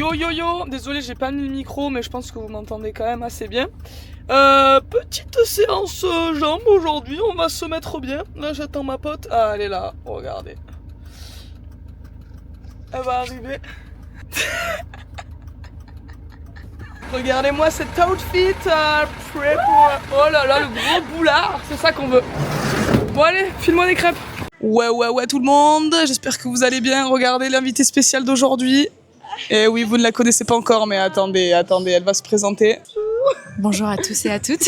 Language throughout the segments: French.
Yo yo yo, désolé j'ai pas mis le micro mais je pense que vous m'entendez quand même assez bien. Petite séance jambes aujourd'hui, on va se mettre bien. Là j'attends ma pote, ah elle est là, regardez. Elle va arriver. Regardez-moi cet outfit prêt pour... Oh là là, le gros boulard, c'est ça qu'on veut. Bon allez, file-moi des crêpes. Ouais tout le monde, j'espère que vous allez bien. Regardez l'invité spécial d'aujourd'hui. Et oui, vous ne la connaissez pas encore, mais attendez, elle va se présenter. Bonjour à tous et à toutes.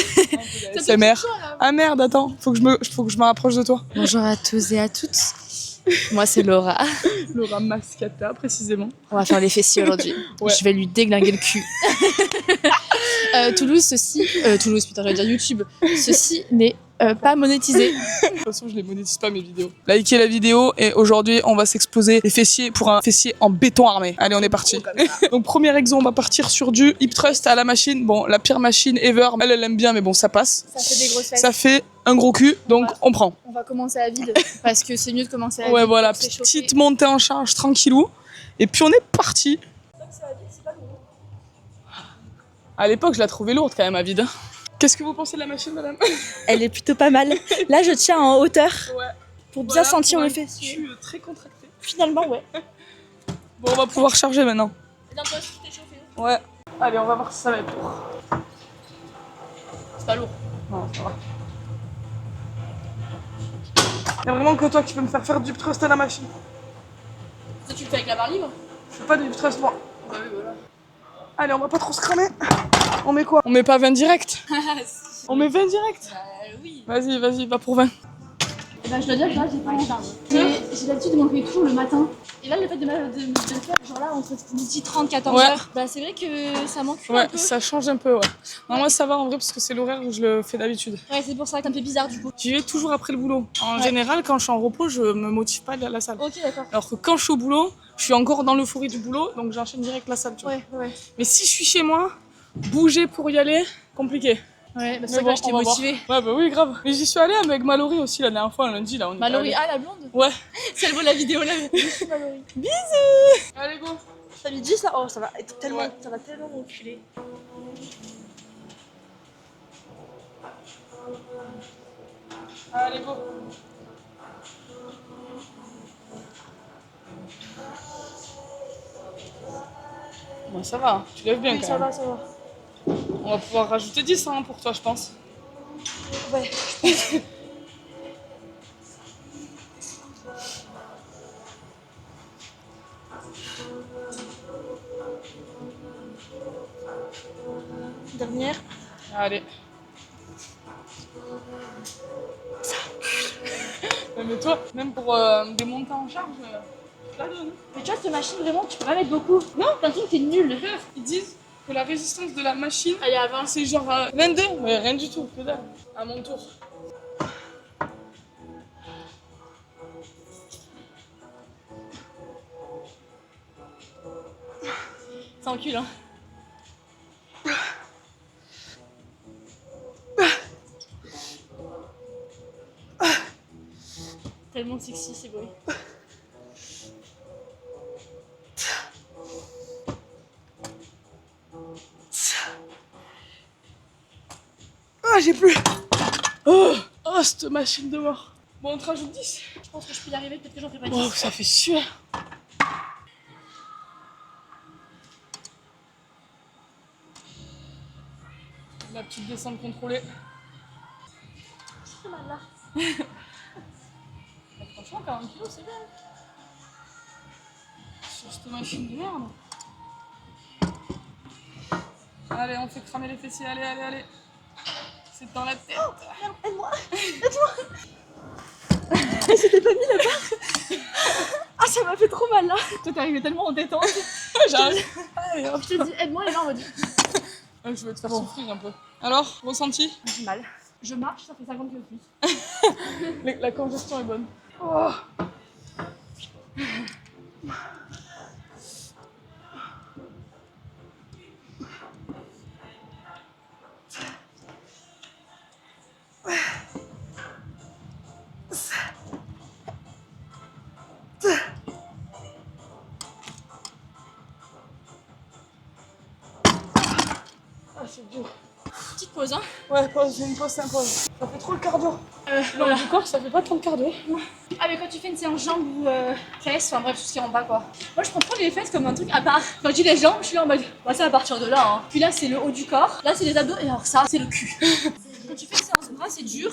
C'est mère. Ah merde, attends, faut que je me rapproche de toi. Bonjour à tous et à toutes. Moi c'est Laura. Laura Mascata, précisément. On va faire les fessiers aujourd'hui. Ouais. Je vais lui déglinguer le cul. Toulouse, putain, j'allais dire YouTube. Ceci n'est pas monétisé. De toute façon, je les monétise pas mes vidéos. Likez la vidéo et aujourd'hui, on va s'exposer les fessiers pour un fessier en béton armé. Allez, on est parti. Donc, premier exemple, on va partir sur du hip thrust à la machine. Bon, la pire machine ever. Elle aime bien, mais bon, ça passe. Ça fait des grosses fesses. Ça fait un gros cul, donc on prend. On va commencer à vide parce que c'est mieux de commencer à vide. Ouais, voilà, pour s'échauffer. petite montée en charge, tranquillou. Et puis, on est parti. À l'époque, je la trouvais lourde quand même à vide. Qu'est-ce que vous pensez de la machine, madame? Elle est plutôt pas mal. Là, je tiens en hauteur Ouais. pour bien Voilà, sentir pour le un fessier. cul très contracté. Finalement, ouais. Bon, on va pouvoir charger maintenant. Et dans toi aussi, tu t'es chauffé. Ouais. Allez, on va voir si ça va être lourd. C'est pas lourd. Non, ça va. Y'a vraiment que toi qui peux me faire du hip thrust à la machine. Ça, tu le fais avec la barre libre? Je fais pas du hip thrust, moi. Bah oui, voilà. Allez, on va pas trop se cramer. On met quoi? On met pas 20 direct? On met 20 direct? Oui. Vas-y, va pour 20. Et ben, je dois dire que là, j'ai pas envie. J'ai l'habitude de m'entraîner toujours le matin. Et là, le fait de le faire, genre là, entre midi 30, 14 Ouais. heures, bah c'est vrai que ça manque un Ouais, peu. ça change un peu, ouais. Non, moi, ça va en vrai parce que c'est l'horaire où je le fais d'habitude. Ouais, c'est pour ça que ça me fait bizarre du coup. J'y vais toujours après le boulot. En Ouais. général, quand je suis en repos, je me motive pas à aller à la salle. Ok, d'accord. Alors que quand je suis au boulot, je suis encore dans l'euphorie du boulot, donc j'enchaîne direct la salle, tu vois. Ouais. Mais si je suis chez moi, bouger pour y aller, compliqué. Ouais, bah Mais c'est vrai bon, que là, j'étais on va voir. motivée. Ouais, bah oui, grave. Mais j'y suis allée avec Mallory aussi la dernière fois, lundi, là. On est Mallory, allés. ah la blonde? Ouais. C'est elle vaut la vidéo là. Mallory. Allez, go. Ça lui dit ça? Oh, ça va être tellement, Ouais. ça va tellement m'enculer. Allez, go. Bon, ça va, tu lèves bien Oui, quand ça même. va, ça va. On va pouvoir rajouter 10 hein, pour toi, je pense. Ouais. Dernière. Allez. Ouais, mais toi, même pour des montées en charge, je la donne. Mais tu vois, cette machine, vraiment, tu peux pas mettre beaucoup. Non, t'as l'impression que t'es nul. Ils disent que la résistance de la machine, Elle est à 20. c'est genre 22. Mais rien du tout, que dalle. À mon tour. Ça encule hein. Tellement sexy ces bruits. Ah, j'ai plus. Oh, cette machine de mort. Bon, on te rajoute 10. Je pense que je peux y arriver, peut-être que j'en fais pas 10. Oh, ça fait suer. La petite descente contrôlée. C'est mal là. Franchement, 40 kilos, c'est bien. Sur cette machine de merde. Allez, on fait cramer les fessiers. Allez. C'est dans la tête. Oh, merde, aide-moi. Elle s'était pas mis là-bas. Ah, ça m'a fait trop mal là. Toi t'es arrivé tellement en détente. J'arrive. Allez, hop. Je te dis aide-moi et là on va dire. Ouais, je vais te faire souffrir un peu. Alors, ressenti? J'ai mal. Je marche, ça fait 50 kg de plus. La congestion est bonne. Oh. pause, hein. Ouais, pause, une pause, c'est une pause. Ça fait trop le cardio. Voilà. Du corps, ça fait pas trop le cardio. Ah, mais quand tu fais une séance jambes ou fesses, enfin bref, tout ce qui est en bas, quoi. Moi, je prends trop les fesses comme un truc à part. Quand je dis les jambes, je suis là en mode, bah, c'est à partir de là, hein. Puis là, c'est le haut du corps. Là, c'est les abdos. Et alors, ça, c'est le cul. Quand tu fais une séance bras, c'est dur.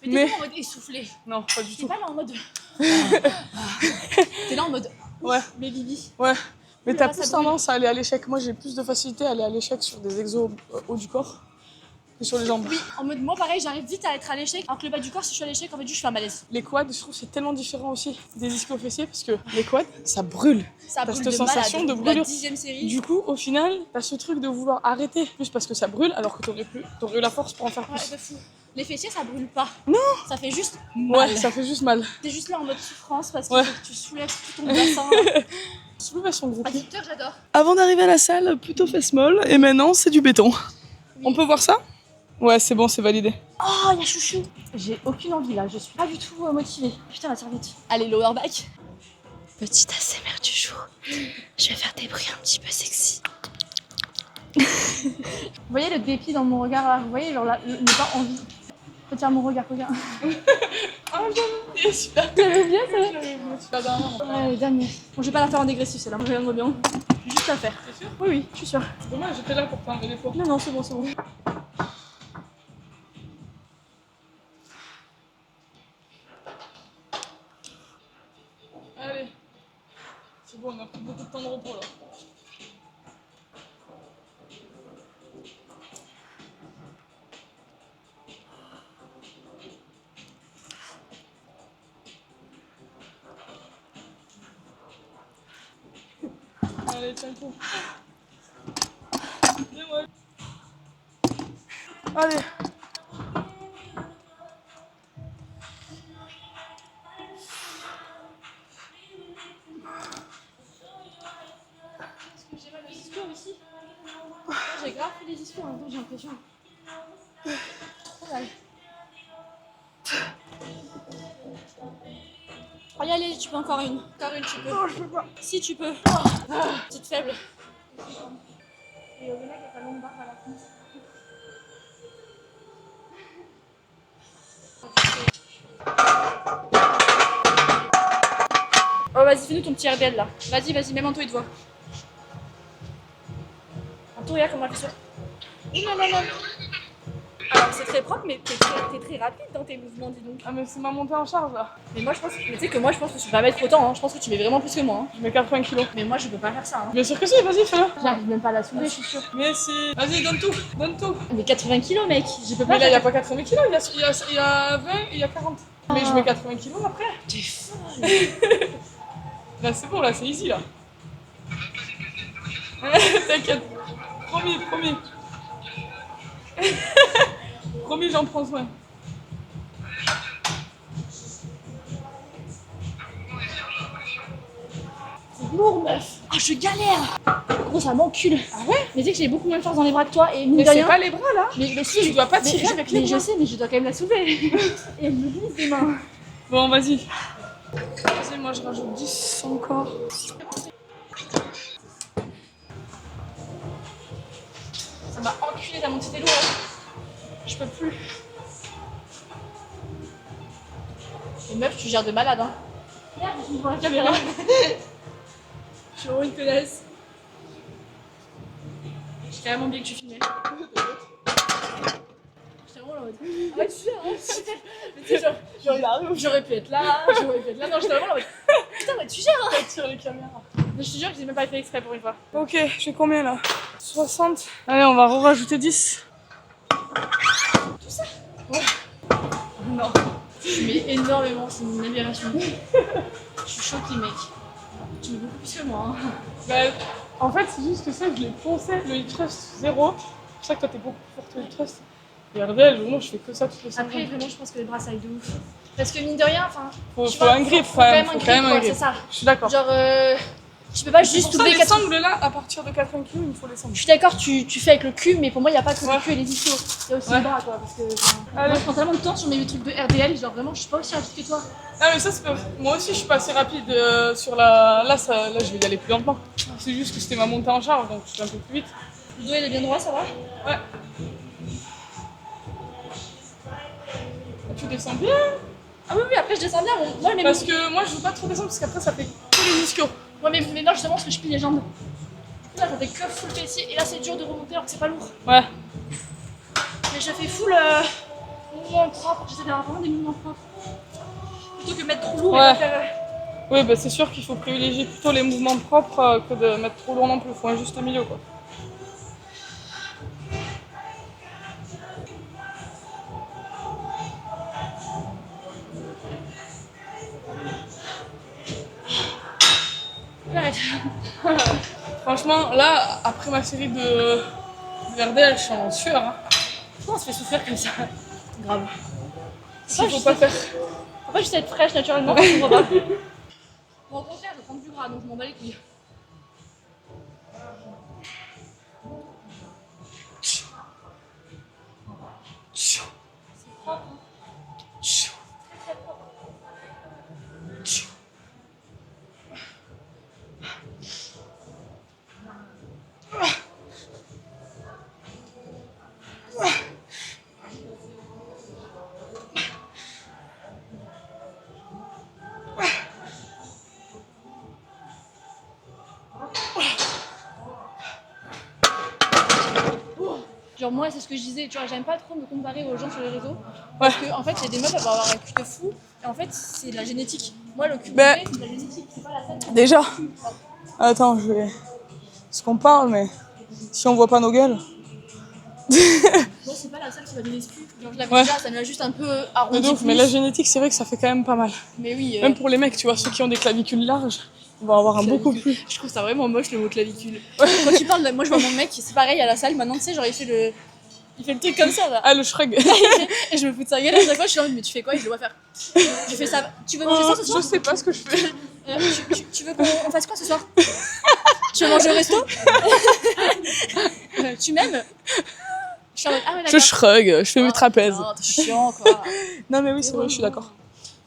Mais t'es pas en mode essoufflé. Non, pas du T'es tout. pas là en mode. T'es là en mode. Ouais. Mais Bibi. Ouais. Mais Mais t'as là, ça plus brûle. tendance à aller à l'échec. Moi, j'ai plus de facilité à aller à l'échec sur des exos haut du corps que sur les jambes. Oui, en mode moi pareil, j'arrive vite à être à l'échec. Alors que le bas du corps, si je suis à l'échec, en fait, je fais un malaise. Les quads, je trouve que c'est tellement différent aussi des ischio-fessiers parce que les quads, ça brûle. Ça T'as brûle cette de sensation malade. de brûlure. La 10e série. Du coup, au final, t'as ce truc de vouloir arrêter plus parce que ça brûle alors que t'aurais eu la force pour en faire Ouais, plus. de fou. Les fessiers, ça brûle pas. Non. Ça fait juste Ouais, mal. ça fait juste mal. T'es juste là en mode souffrance parce que Ouais. tu soulèves tout ton bassin. Soulevation de groupe. Addicteur, j'adore. Avant d'arriver à la salle, plutôt fesse molle, et maintenant c'est du béton. On peut voir ça? Ouais, c'est bon, c'est validé. Oh, il y a chouchou. J'ai aucune envie là, je suis pas du tout motivée. Putain, la serviette. Allez, lower back. Petite ASMR du jour. Je vais faire des bruits un petit peu sexy. Vous voyez le dépit dans mon regard là? Vous voyez genre là, ne pas envie. Regarde mon regard, regarde. Ah, j'aime bien celui-là. J'avais bien ça. Celui-là dernier. Ouais, dernier. Bon, je vais pas la faire en dégressif celle-là, moi je regarde bien. Je vais juste la faire. T'es sûr? Oui, oui, je suis sûre. Dommage, j'étais là pour t'enlever les poids. Non, non, c'est bon, c'est bon. Allez. C'est bon, on a pris beaucoup de temps de repos là. Allez, tiens le coup. Viens-moi. Allez. Parce que j'ai mal aux ischio aussi. J'ai grave fait les ischio en même temps, j'ai l'impression. Trop mal. Allez, allez, tu peux encore une. Encore une, tu peux. Non, je peux pas. Si, tu peux. Petite faible. Et au delà, il y a pas longue barre à la fin. Oh, vas-y, fais-nous ton petit RDL là. Vas-y, vas-y, même Anto, il te voit. Anto, regarde comment elle fait ça. Non, non, non. Alors, c'est très propre, mais t'es très rapide dans tes mouvements, dis donc. Ah, mais c'est ma montée en charge là. Mais moi, je pense, mais tu sais que moi, je pense que tu peux pas mettre autant. Hein. Je pense que tu mets vraiment plus que moi. Hein. Je mets 80 kilos. Mais moi, je peux pas faire ça. Hein. Bien sûr que si, vas-y, fais-le. J'arrive même pas à la soulever, je suis sûre. Mais si. Vas-y, donne tout. Donne tout. Mais 80 kilos, mec. Je peux pas Mais là, il n'y a faire. pas 80 kilos, il y a 20 et il y a 40. Mais je mets 80 kilos après. T'es folle. Là, c'est bon, là, c'est easy là. T'inquiète. Promis, promis. Promis, j'en prends soin. C'est lourd, meuf. Ah, je galère. Gros, ça m'encule. Ah ouais? Mais tu sais que j'ai beaucoup moins de force dans les bras que toi. Et mine Mais de c'est rien. pas les bras là. Mais si, Tu dois pas mais- tirer avec les mais je bras. sais, mais je dois quand même la soulever. Et elle me glisse des mains. Bon, vas-y. Vas-y, moi je rajoute 10 encore. Ça m'a enculé ta montée des lourds. Je peux plus. Et meuf, tu gères de malade, hein. Merde, je me vois la caméra. Je suis vraiment une connasse. J'ai carrément oublié que tu filmais. J'étais vraiment là en mode. Ah ouais, tu gères, hein, super. Mais tu sais, genre, j'aurais pu être là, j'aurais pu être là. Non, j'étais vraiment là en mode. Putain, mais tu gères, hein. Tire les caméras. Mais je te jure que j'ai même pas fait exprès pour une fois. Ok, je fais combien là? 60. Allez, on va rajouter 10. Tout ça? Ouais. Non. Je mets énormément, c'est une aberration. Je suis choquée, mec. Tu mets beaucoup plus que moi. Hein. Bah, en fait, c'est juste que ça, je l'ai poncé le hip thrust 0. C'est pour ça que toi, t'es beaucoup plus forte au hip thrust. Et RDL, vraiment, je fais que ça toutes les semaines. Après, vraiment, je pense que les bras ça aide de ouf. Parce que mine de rien, enfin. Faut tu un vois, grip, faut quand même. un Faut quand même un quoi, grip. c'est ça. Je suis d'accord. Genre, tu peux pas juste Pour ça, soulever les 4. sangles là, à partir de 80 kg, il me faut les sangles. Je suis d'accord, tu fais avec le cul, mais pour moi, il n'y a pas que Ouais. le cul et les ischios. Il y a aussi Ouais. les bras, quoi. Parce que Allez. moi, je prends tellement de temps sur mes trucs de RDL, genre vraiment, je suis pas aussi rapide que toi. Ah, mais ça, c'est pas... Moi aussi, je suis pas assez rapide sur la. Là, je vais y aller plus lentement. C'est juste que c'était ma montée en charge, donc je suis un peu plus vite. Le dos, il est bien droit, ça va? Ouais. descends bien. Ah oui, après je descends bien. Moi, mais Parce que moi, je veux pas trop descendre parce qu'après, ça fait que les ischios. ouais, mais non, justement, parce que je plie les jambes. Là, ça fait que full fessier et là, c'est dur de remonter alors que c'est pas lourd. Ouais. Mais je fais full mouvement propre. J'essaie d'avoir vraiment des mouvements propres. Plutôt que mettre trop lourd et Ouais. pas faire. Oui, bah c'est sûr qu'il faut privilégier plutôt les mouvements propres que de mettre trop lourd non plus. Il faut un juste milieu, quoi. Arrête. Franchement, là, après ma série de VRD, je suis en sueur. Hein. Pourquoi on se fait souffrir comme ça? Grave. S'il faut pas faire. Faut pas juste être fraîche naturellement, on comprend pas. Bon, au contraire, je vais prendre du gras, donc je m'en bats les couilles. C'est propre, hein. Très propre. Genre moi c'est ce que je disais, tu vois, j'aime pas trop me comparer aux gens sur les réseaux. Parce que en fait il y a des meufs, elles vont avoir un cul de fou. Et en fait c'est de la génétique. Moi le cul que Ben- j'ai, c'est de la génétique, c'est pas la salle. Déjà. Attends, je vais. Parce qu'on parle, mais si on voit pas nos gueules. Moi c'est pas la salle qui va donner ce cul. Genre je l'avais Ouais. déjà, ça me l'a juste un peu Mais, arrondi donc, plus. mais la génétique, c'est vrai que ça fait quand même pas mal. Mais oui, Même pour les mecs, tu vois, ceux qui ont des clavicules larges, ils vont avoir un beaucoup plus. je trouve ça vraiment moche le mot clavicule. Quand tu parles de... Moi je vois mon mec, c'est pareil à la salle, maintenant tu sais, genre il fait le truc comme ça là. Ah, le shrug. Et je me fous de sa gueule à chaque fois, je suis en mode, mais tu fais quoi? Et je le vois faire. Je fais ça. Tu veux manger ça ce soir? Je sais pas ce que je fais. Tu veux qu'on fasse quoi ce soir? Tu veux manger au resto? Tu m'aimes? Je suis en mode, ah ouais, Je d'accord. shrug, je fais mes trapèzes. Non, t'es chiant quoi. Non, mais oui, c'est vrai, je suis d'accord.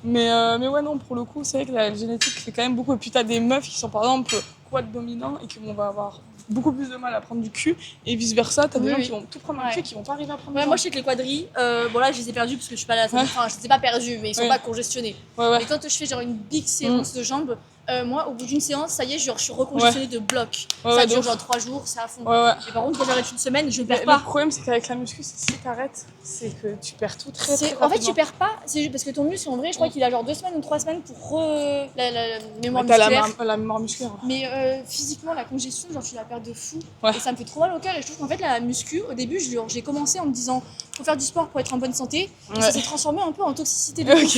Mais ouais, non, pour le coup, c'est vrai que la génétique fait quand même beaucoup. Et puis t'as des meufs qui sont par exemple quad dominants et qui vont avoir beaucoup plus de mal à prendre du cul. Et vice versa, t'as des Oui, gens oui. qui vont tout prendre un Ouais. cul et qui vont pas arriver à prendre Ouais, du moi ventre. je sais que les quadrilles, bon là je les ai perdus parce que je suis pas là. Ouais. Enfin, je les ai pas perdus, mais ils sont Ouais. pas congestionnés. Ouais, ouais. Mais quand je fais genre une big séance de jambes, moi au bout d'une séance, ça y est, genre, je suis recongestionnée de bloc. Ouais, Ça ouais, dure de ouf. genre 3 jours, c'est à fond. Ouais, ouais. Et par contre, quand j'arrête une semaine, je le perds Le pas. problème, c'est qu'avec la muscu, c'est si t'arrêtes, c'est que tu perds tout très, très En rapidement. fait, tu perds pas, c'est juste parce que ton muscle, en vrai, je crois qu'il a genre 2 semaines ou 3 semaines pour la mémoire T'as musculaire. la mémoire musculaire. Mais physiquement, la congestion, genre tu la perds de fou. Ouais. Et ça me fait trop mal au cœur. Et je trouve qu'en fait, la muscu, au début, j'ai commencé en me disant, faut faire du sport pour être en bonne santé. Et ça Ouais. s'est transformé un peu en toxicité de ouf.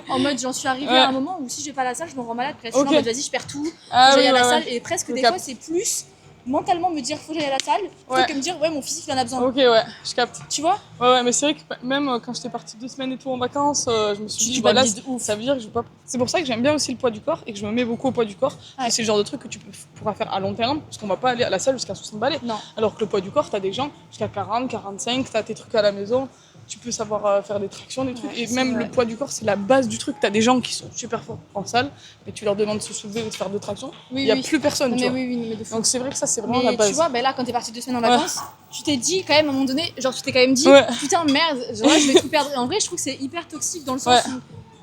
En mode, j'en suis arrivée Ouais. à un moment où si je vais pas à la salle, je me rends malade. Presque. Je suis Ok. en mode, vas-y, je perds tout. Ah, Faut que oui, j'aille à la ouais, salle. ouais. Et presque Je des capte. fois, c'est plus mentalement me dire, faut que j'aille à la salle, Ouais. plutôt que me dire, ouais, mon physique il en a besoin. Ok, ouais, je capte. Tu vois? Ouais, ouais, mais c'est vrai que même quand j'étais partie 2 semaines et tout en vacances, je me suis Tu dit, voilà, culpabilises de ouf. ça veut dire que je veux pas. C'est pour ça que j'aime bien aussi le poids du corps et que je me mets beaucoup au poids du corps. Ouais. C'est le genre de truc que tu pourras faire à long terme, parce qu'on va pas aller à la salle jusqu'à 60 balais. Non. Alors que le poids du corps, t'as des gens jusqu'à 40, 45, t'as tes trucs à la maison, tu peux savoir faire des tractions, des trucs. Ouais, et c'est même vrai. le poids du corps, c'est la base du truc. T'as des gens qui sont super forts en salle, mais tu leur demandes de se soulever ou de faire 2 tractions, Oui, il y a oui. plus personne, Non, tu mais vois. oui, oui, mais de fou. Donc c'est vrai que ça, c'est vraiment Mais la base. tu vois, ben là, quand t'es partie 2 semaines en vacances, tu t'es dit quand même à un moment donné, genre tu t'es quand même dit, Ouais. putain merde, genre là, je vais tout perdre. Et en vrai, je trouve que c'est hyper toxique dans le sens Ouais. où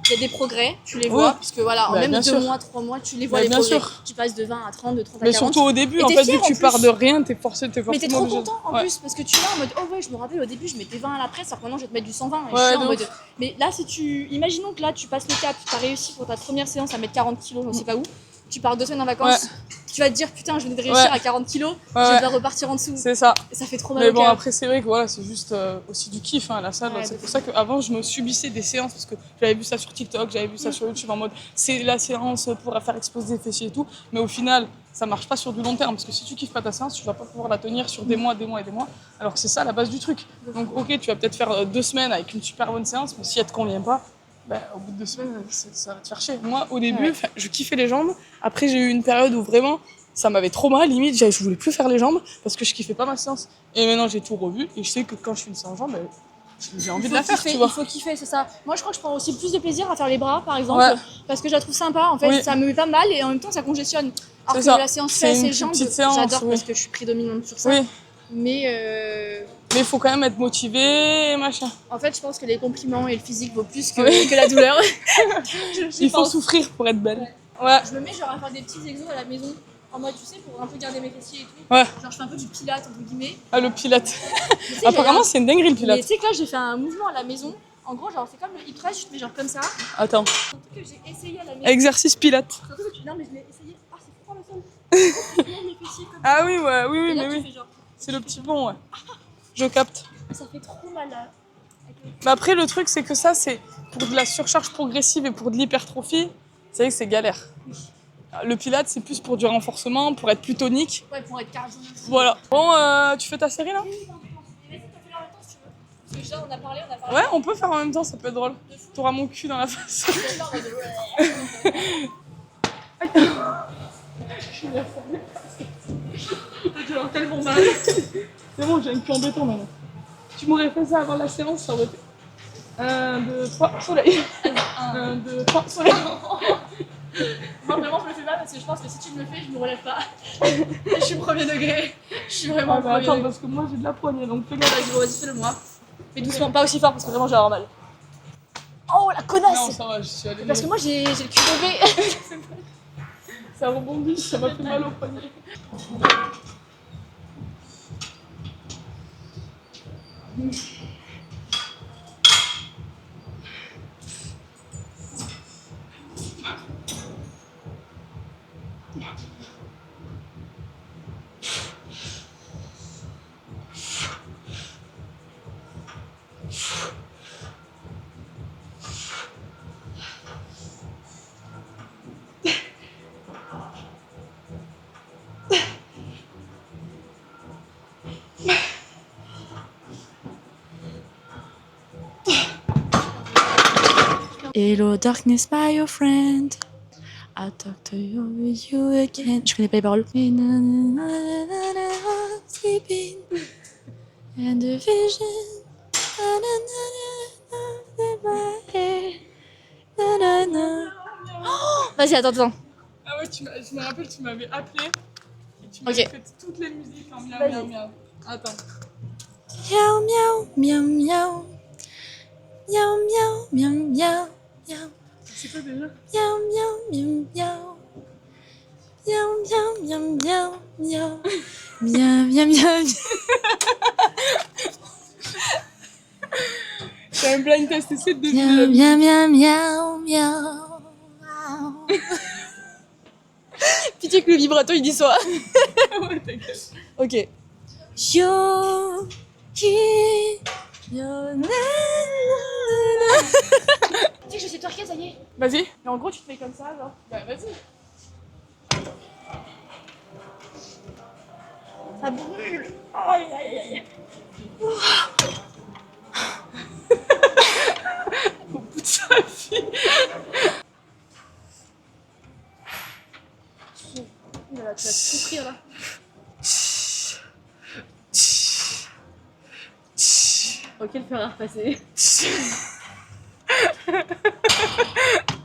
il y a des progrès, tu les vois, Ouais. puisque voilà, en Bah, même bien 2 sûr. mois, 3 mois, tu les vois Bah, les bien progrès. sûr. Tu passes de 20 à 30, de 30 à Mais 40. surtout au début, Et en t'es fait, fier, vu que en tu plus. pars de rien, t'es forcément Mais t'es trop obligé. content en Ouais. plus, parce que tu vas en mode, oh ouais, je me rappelle au début, je mettais 20 à la presse, alors que maintenant je vais te mettre du 120. Et je Ouais, suis en de mode. ouf. Mais là, si tu. Imaginons que là, tu passes le cap, t'as réussi pour ta première séance à mettre 40 kilos, je sais pas où. Tu pars 2 semaines en vacances, tu vas te dire, putain, je venais de réussir Ouais. à 40 kilos, Ouais, je vais ouais. devoir repartir en dessous. C'est ça. Et ça fait trop mal Mais au bon, cœur. après, c'est vrai que voilà, c'est juste aussi du kiff, hein, la salle. Ouais, C'est de pour ça qu'avant, je me subissais des séances parce que j'avais vu ça sur TikTok, j'avais vu ça sur YouTube en mode c'est la séance pour faire exploser les fessiers et tout. Mais au final, ça marche pas sur du long terme parce que si tu kiffes pas ta séance, tu vas pas pouvoir la tenir sur des mois, des mois et des mois. Alors que c'est ça la base du truc. Donc, ok, tu vas peut-être faire 2 semaines avec une super bonne séance, mais si elle te convient pas, bah, au bout de 2 semaines, ça va te faire chier. Moi, au début, Ouais. je kiffais les jambes. Après, j'ai eu une période où vraiment ça m'avait trop mal, limite, je voulais plus faire les jambes parce que je kiffais pas ma séance. Et maintenant, j'ai tout revu et je sais que quand je fais une séance jambes, bah, j'ai envie de la faire, tu vois. Il faut kiffer, c'est ça. Moi, je crois que je prends aussi plus de plaisir à faire les bras, par exemple, Ouais. parce que je la trouve sympa. En fait, Oui. ça me met pas mal et en même temps, ça congestionne. Alors C'est que ça. la séance C'est fesses une et jambes, petite séance, j'adore oui. parce que je suis prédominante sur ça. Oui, Mais Mais il faut quand même être motivé et machin. En fait, je pense que les compliments et le physique vaut plus que la douleur. Il faut souffrir pour être belle. Ouais. Je me mets genre à faire des petits exos à la maison. En mode, tu sais, pour un peu garder mes fessiers et tout. Ouais. Genre, je fais un peu du pilate, entre guillemets. Ah, le pilate. Tu sais, Apparemment, c'est une dinguerie le mais pilate. tu sais que là, j'ai fait un mouvement à la maison. En gros, genre, c'est comme le hip thrust, je te mets genre comme ça. Attends. C'est un truc que j'ai essayé à la maison. Exercice pilate. C'est un truc que non, mais je l'ai essayé. Ah, c'est froid le sol. Je mets mes fessiers comme ça. Ah oui, ouais, oui, Et oui, là, mais tu oui. fais genre. C'est le petit pont, ouais. Je capte. Ça fait trop mal là. Mais après, le truc, c'est que ça, c'est pour de la surcharge progressive et pour de l'hypertrophie, c'est vrai que c'est galère. Le pilate, c'est plus pour du renforcement, pour être plus tonique. Ouais, pour être cardio. Voilà. Bon, tu fais ta série là? Oui, vas-y, t'as fait en même temps si tu veux. Parce que déjà, on a parlé. Ouais, on peut faire en même temps, ça peut être drôle. T'auras mon cul dans la face. J'ai tellement mal. C'est bon, j'ai un cul en béton maintenant. Tu m'aurais fait ça avant la séance, ça aurait été. 1, 2, 3, soleil. 1, 2, 3, soleil. Moi, vraiment, je me fais mal parce que je pense que si tu me le fais, je me relève pas. Je suis premier degré. Je suis vraiment premier Attends, degré. parce que moi j'ai de la poignée, donc fais gaffe. Vas-y, fais-le moi. Mais doucement, pas aussi fort parce que vraiment, j'ai avoir mal. Oh, la connasse! Non, ça va, je suis allée. Parce que moi, j'ai le cul levé. Ça rebondit, ça m'a fait mal au poignet. Hello darkness my old friend. I talk to you again. Je connais pas les paroles. Sleeping and the vision. Vas-y, attends. Ah ouais, je me rappelle, tu m'avais appelé et tu Ok. m'avais fait toutes les musiques en miaou miaou miaou. Attends. Miaou miaou miaou miaou. Miaou miaou miaou miaou miaou. C'est quoi déjà? Miaou miaou miaou miaou. Miaou miaou miaou miaou miaou. Miaou miaou miaou. C'est un blind test, essaie de Miaou deviner. miaou miaou miaou miaou. Pitié que le vibrato il dit soit. Ouais, t'inquiète. Ok. Yo qui yo na Tu sais que je sais twerker, ça y est. Vas-y. Mais en gros, tu te fais comme ça, genre. Bah vas-y. Ça brûle. Aïe, aïe, aïe. Au bout de sa vie. Là, tu vas te souffrir là. Ok, le fer à repasser.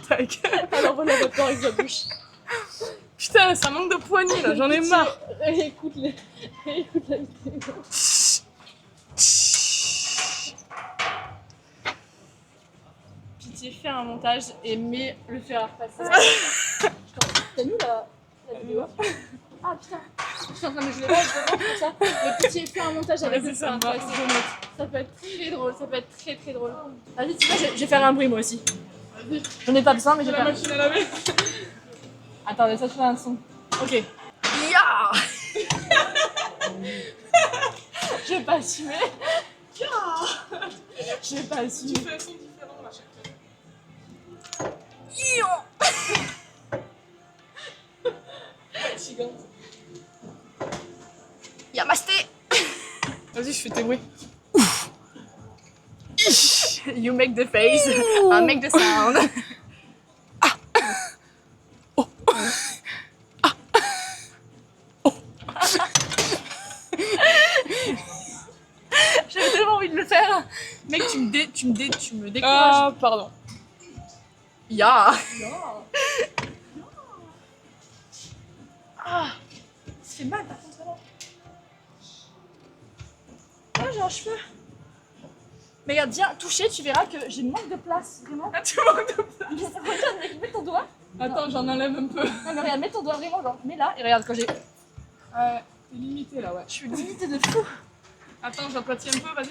Ta gueule. Alors voilà votre corps avec sa bouche. Putain, ça manque de poignée là, j'en ai marre. Écoute la vidéo. Pitié, fais un montage et mets le fer à repasser. T'as mis la vidéo? Ah putain, je suis en train de jouer là, je comprends ça. Mais pitié, fais un montage avec le Vas-y, fer ça à me va. repasser. Ça peut être très drôle, ça peut être très très drôle. Vas-y, tu vois, je vais faire un bruit moi aussi. Vas-y. J'en ai pas besoin, mais je J'ai vais la faire. machine à laver. Attends, laisse-moi faire un son. Ok. Ya. Je vais pas assumer. Je vais pas Tu assumer. fais un son différent à chaque fois. Gigante. Yamasté. Vas-y, je fais tes bruits. You make the face, I'll make the sound. J'avais tellement envie de le faire. Mec, tu me décourages. Ah, pardon. Ya. Ah, ça fait mal par contre. Ouais, j'ai un cheveu. Mais regarde, viens toucher, tu verras que j'ai manque de place, vraiment. Ah, tu manques de place. Regarde, mec, mets ton doigt. Attends, j'en enlève un peu. Non, mais regarde, mets ton doigt vraiment, genre, mets là, et regarde, quand j'ai. Ouais, t'es limité là, ouais. Je suis limitée de fou. Attends, j'aplatis un peu, vas-y.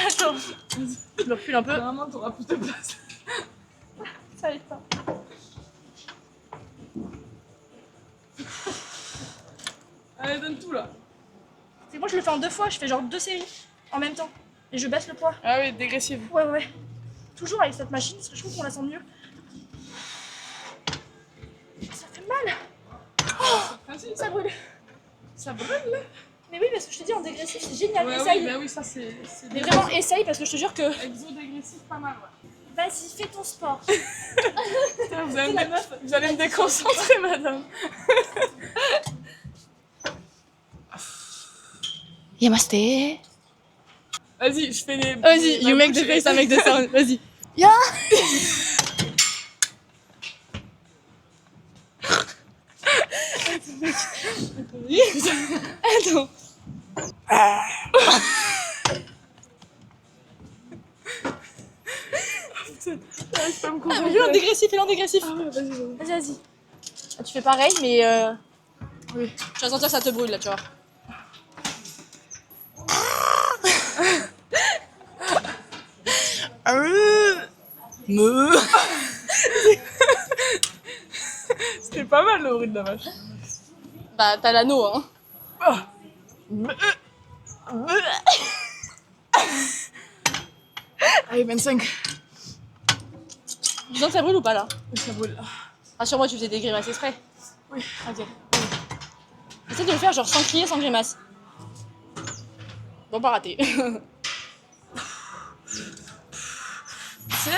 Attends, je me recule un peu. Normalement, t'auras plus de place. Ça arrive pas. Allez, donne tout là. C'est que moi, je le fais en 2 fois, je fais genre 2 séries en même temps. Et je baisse le poids. Ah oui, dégressive. Ouais. Toujours avec cette machine, parce que je trouve qu'on la sent mieux. Ça fait mal. Vas-y, Ça brûle. ça brûle là. Mais oui, parce que je te dis, en dégressif, c'est génial. Ouais, Essaye. oui, bah oui, ça c'est. Mais vraiment, essaye, parce que je te jure que. Exo-dégressif, pas mal, ouais. Vas-y, fais ton sport. Putain, vous allez me déconcentrer, madame. Yamaste. Vas-y, je fais les. Vas-y, ma you make bouche the face, I make the sound. Vas-y. Attends. Je peux me Il concentrer. est en dégressif, il est en dégressif. Ah ouais, vas-y. Vas-y. Ah, tu fais pareil, mais Oui. je vais sentir que ça te brûle là, tu vois. C'était pas mal le bruit de la vache. Bah, t'as l'anneau, hein. Allez, 25. Tu sens que ça brûle ou pas là? Ça brûle là. Rassure-moi, tu faisais des grimaces exprès. Oui. Ok. Essaye de le faire genre sans crier, sans grimace. Bon, pas raté.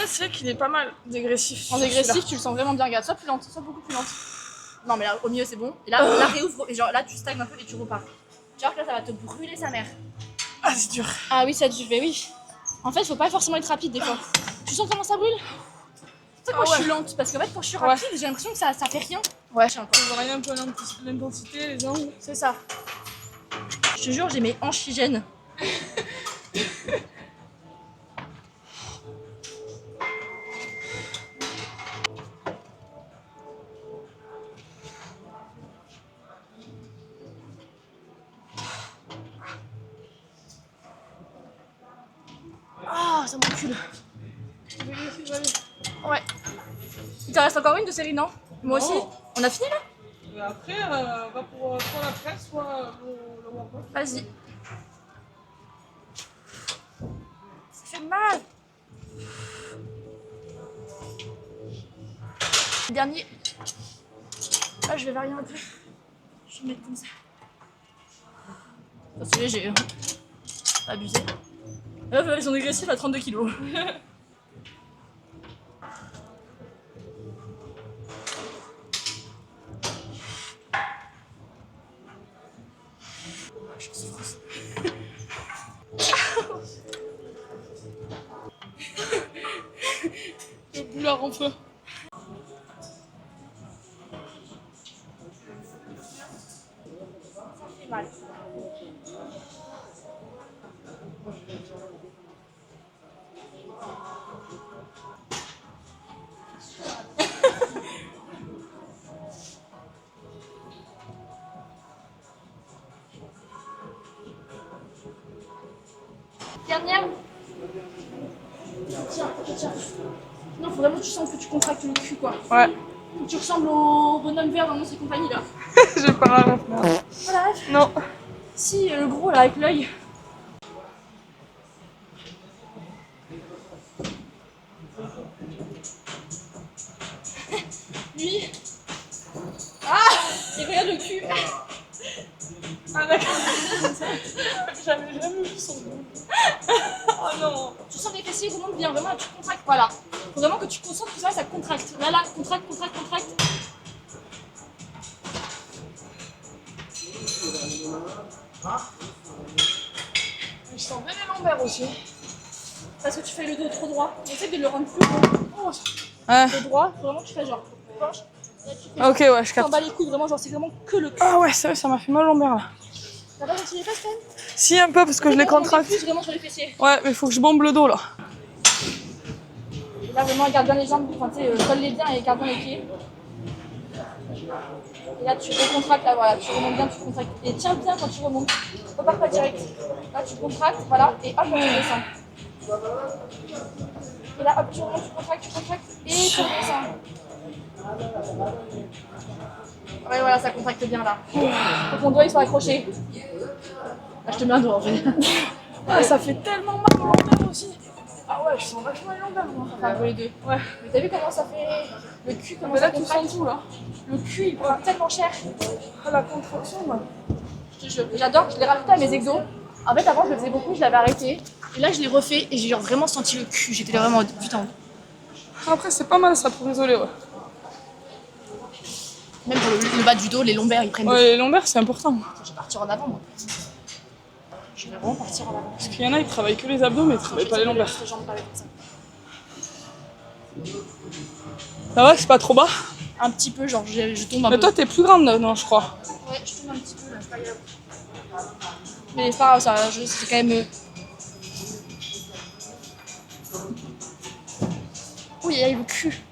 C'est vrai qu'il est pas mal dégressif. En dégressif, tu le sens vraiment bien. Regarde, soit plus lente, soit beaucoup plus lente. Non, mais là, au milieu, c'est bon. Et là, là réouvre. Et genre là, tu stagnes un peu et tu repars. Tu vois que là, ça va te brûler sa mère. Ah, c'est dur. Ah oui, ça tu fais, oui. En fait, faut pas forcément être rapide des fois. Tu sens comment ça brûle? C'est moi, Ah ouais. je suis lente parce qu'en fait, quand je suis rapide, j'ai l'impression que ça fait rien. Ouais. Je sais encore. On voit rien un peu l'intensité, les angles. C'est ça. Je te jure, j'ai mes hanches qui gênent. Ah, ça m'encule. Dégressif, allez. Ouais. Il t'en reste encore une de série, non? Moi aussi. Non. On a fini là? Et après, on va pour soit la presse, soit le workout. Vas-y. Ça fait mal. Dernier. Là, je vais varier un peu. Je vais mettre comme ça. Ça, c'est léger. Hein. Pas abusé. Là, ils sont dégressifs à 32 kilos. Le boulard en feu. Ça fait mal. Dernière. Tiens. Non, faut vraiment que tu sens que tu contractes le cul, quoi. Ouais. Tu ressembles au bonhomme vert dans Monstres et compagnie, là. J'ai pas la ref, merde. Voilà. Non. Si, le gros, là, avec l'œil. Lui. Ah! Il regarde le cul. Ah, d'accord. J'avais jamais vu son nom. Oh non. Tu sens que les fessiers remontent bien, vraiment, tu contractes. Voilà. Faut vraiment que tu concentres tout ça, ça contracte. Là, contracte. Je sens bien les lombaires aussi. Parce que tu fais le dos trop droit. Essaye de le rendre plus haut. Ouais. Le droit, faut vraiment que tu fasses genre. Penche. Là, tu fais Ok, ouais, je tu capte. t'en bats les couilles, vraiment, genre, c'est vraiment que le cul. Ah ouais, ça m'a fait mal au lombaire là. T'as pas senti les fesses quand même? Si, un peu, parce que je les contracte. Plus vraiment sur les fessiers. Ouais, mais faut que je bombe le dos là. Et là, vraiment, garde bien les jambes, enfin, tu sais, colle-les bien et garde bien les pieds. Et là, tu recontractes, là, voilà, tu remontes bien, tu contractes. Et tiens bien quand tu remontes. Repars pas direct. Là, tu contractes, voilà, et hop, tu descends. Et là, hop, tu remontes, tu contractes, et tu redescends. Ouais, voilà, ça contracte bien là. Faut que mon doigt il soit accroché. Là, je te mets un doigt en fait. Ah, ça fait tellement mal au lombaire aussi. Ah ouais, je sens vachement les lombaires moi. Enfin, pour les deux. Ouais. Mais t'as vu comment ça fait le cul, comment Mais ça là, tu contracte? sens tout là. Le cul, il prend tellement cher. Ah, la contraction, moi. Je te jure, j'adore, je l'ai rajouté à mes exos. En fait, avant, je le faisais beaucoup, je l'avais arrêté. Et là, je l'ai refait et j'ai genre vraiment senti le cul. J'étais là vraiment en mode, putain. Après, c'est pas mal ça pour isoler, ouais. Même pour le bas du dos, les lombaires, ils prennent Ouais, les lombaires, c'est important. Je vais partir en avant, moi. Je vais vraiment partir en avant. Parce qu'il y en a, ils travaillent que les abdos, mais ils travaillent pas les lombaires. Les jambes pareil comme ça. Ça va, c'est pas trop bas? Un petit peu, genre, je tombe un Mais peu. toi, t'es plus grande, non, je crois. Ouais, je tombe un petit peu, là, c'est pas grave. Mais c'est pas grave, ça, c'est quand même... Oui, il y a eu le cul.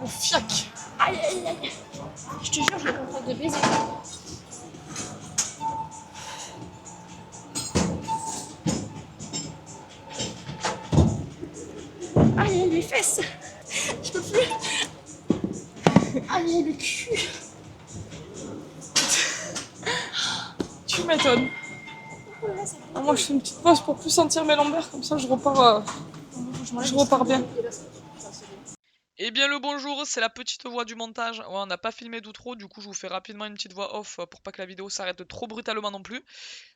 Le fiac. Aïe, aïe, aïe. Je te jure, je le contracte de baiser. Aïe, aïe, les fesses. Je peux plus. Aïe, aïe, le cul. Tu m'étonnes. Ah, moi, je fais une petite pause pour plus sentir mes lombaires, comme ça, je repars bien. Eh bien le bonjour, c'est la petite voix du montage. Ouais, on n'a pas filmé d'outro, du coup je vous fais rapidement une petite voix off pour pas que la vidéo s'arrête trop brutalement non plus.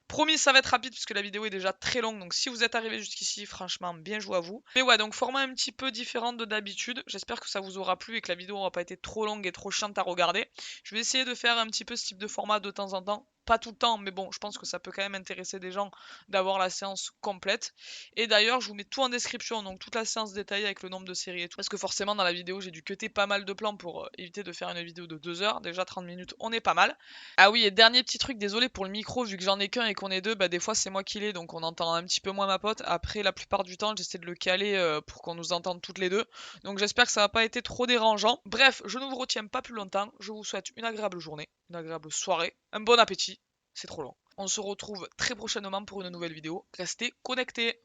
Promis, ça va être rapide puisque la vidéo est déjà très longue, donc si vous êtes arrivé jusqu'ici, franchement, bien joué à vous. Mais ouais, donc format un petit peu différent de d'habitude. J'espère que ça vous aura plu et que la vidéo n'aura pas été trop longue et trop chiante à regarder. Je vais essayer de faire un petit peu ce type de format de temps en temps. Pas tout le temps, mais bon, je pense que ça peut quand même intéresser des gens d'avoir la séance complète. Et d'ailleurs, je vous mets tout en description, donc toute la séance détaillée avec le nombre de séries et tout. Parce que forcément, dans la vidéo, j'ai dû cutter pas mal de plans pour éviter de faire une vidéo de 2 heures. Déjà, 30 minutes, on est pas mal. Ah oui, et dernier petit truc, désolé pour le micro, vu que j'en ai qu'un et qu'on est deux, bah des fois c'est moi qui l'ai, donc on entend un petit peu moins ma pote. Après, la plupart du temps, j'essaie de le caler pour qu'on nous entende toutes les deux. Donc j'espère que ça va pas été trop dérangeant. Bref, je ne vous retiens pas plus longtemps. Je vous souhaite une agréable journée, une agréable soirée, un bon appétit. C'est trop long. On se retrouve très prochainement pour une nouvelle vidéo. Restez connectés.